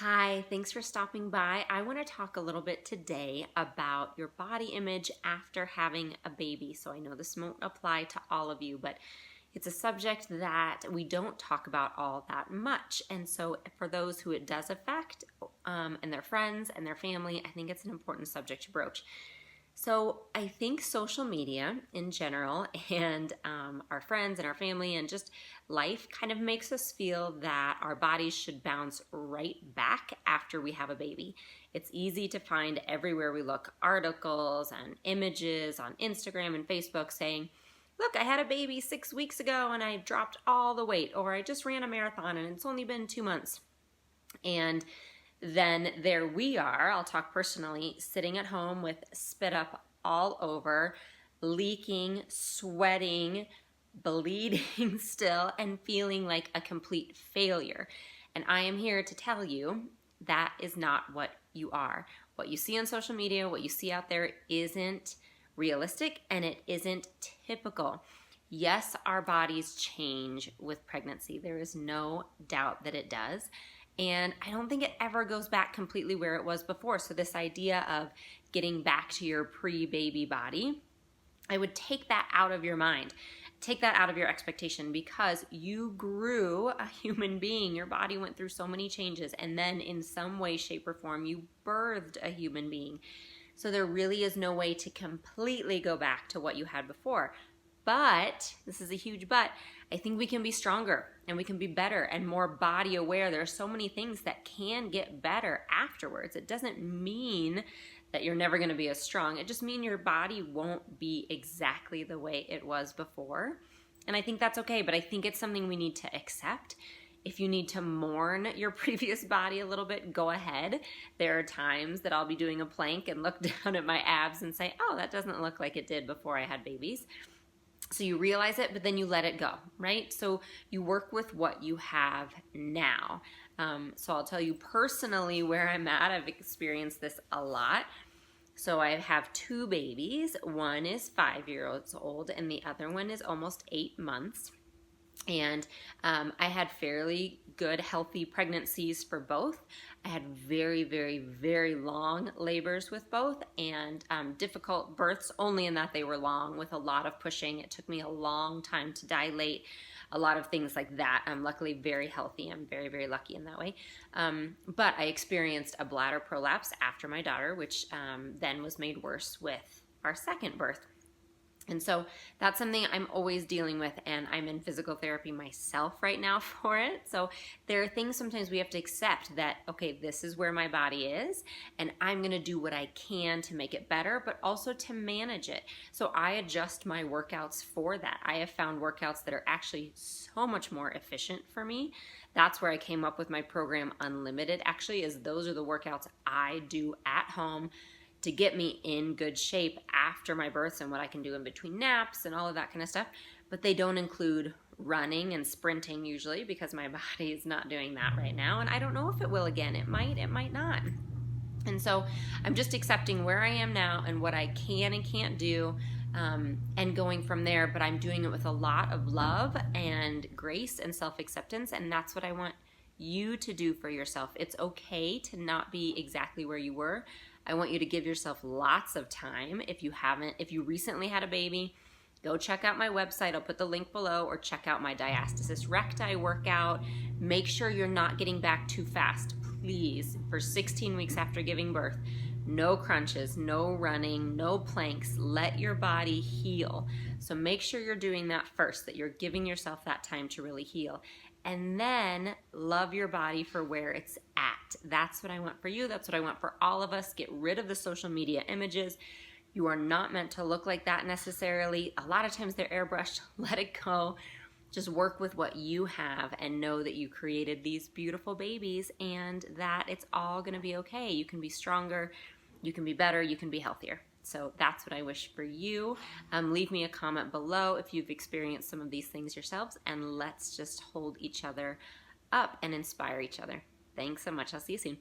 Hi, thanks for stopping by. I want to talk a little bit today about your body image after having a baby. So I know this won't apply to all of you, but it's a subject that we don't talk about all that much. And so for those who it does affect, and their friends and their family, I think it's an important subject to broach. So I think social media in general and our friends and our family and just life kind of makes us feel that our bodies should bounce right back after we have a baby. It's easy to find everywhere we look articles and images on Instagram and Facebook saying, look, I had a baby 6 weeks ago and I dropped all the weight, or I just ran a marathon and it's only been 2 months. And then there we are, I'll talk personally, sitting at home with spit up all over, leaking, sweating, bleeding still, and feeling like a complete failure. And I am here to tell you that is not what you are. What you see on social media, what you see out there isn't realistic and it isn't typical. Yes, our bodies change with pregnancy. There is no doubt that it does. And I don't think it ever goes back completely where it was before. So this idea of getting back to your pre-baby body, I would take that out of your mind. Take that out of your expectation, because you grew a human being. Your body went through so many changes, and then in some way, shape, or form, you birthed a human being. So there really is no way to completely go back to what you had before. But, this is a huge but, I think we can be stronger and we can be better and more body aware. There are so many things that can get better afterwards. It doesn't mean that you're never going to be as strong. It just means your body won't be exactly the way it was before. And I think that's okay, but I think it's something we need to accept. If you need to mourn your previous body a little bit, go ahead. There are times that I'll be doing a plank and look down at my abs and say, oh, that doesn't look like it did before I had babies. So you realize it, but then you let it go, right? So you work with what you have now. So I'll tell you personally where I'm at. I've experienced this a lot. So I have 2 babies. One is 5 years old and the other one is almost 8 months. And I had fairly good, healthy pregnancies for both. I had very, very, very long labors with both, and difficult births only in that they were long with a lot of pushing. It took me a long time to dilate, a lot of things like that. I'm luckily very healthy. I'm very, very lucky in that way. But I experienced a bladder prolapse after my daughter, which then was made worse with our second birth. And so that's something I'm always dealing with, and I'm in physical therapy myself right now for it. So there are things sometimes we have to accept that, okay, this is where my body is, and I'm going to do what I can to make it better, but also to manage it. So I adjust my workouts for that. I have found workouts that are actually so much more efficient for me. That's where I came up with my program Unlimited, actually, is those are the workouts I do at home to get me in good shape after my births and what I can do in between naps and all of that kind of stuff. But they don't include running and sprinting usually, because my body is not doing that right now. And I don't know if it will again. It might not. And so I'm just accepting where I am now and what I can and can't do, and going from there. But I'm doing it with a lot of love and grace and self-acceptance. And that's what I want you to do for yourself. It's okay to not be exactly where you were. I want you to give yourself lots of time. If you recently had a baby, go check out my website. I'll put the link below, or check out my diastasis recti workout. Make sure you're not getting back too fast. Please, for 16 weeks after giving birth, no crunches, no running, no planks. Let your body heal. So make sure you're doing that first, that you're giving yourself that time to really heal. And then love your body for where it's at. That's what I want for you. That's what I want for all of us. Get rid of the social media images. You are not meant to look like that necessarily. A lot of times they're airbrushed. Let it go. Just work with what you have and know that you created these beautiful babies and that it's all going to be okay. You can be stronger. You can be better. You can be healthier. So that's what I wish for you. Leave me a comment below if you've experienced some of these things yourselves, and let's just hold each other up and inspire each other. Thanks so much. I'll see you soon.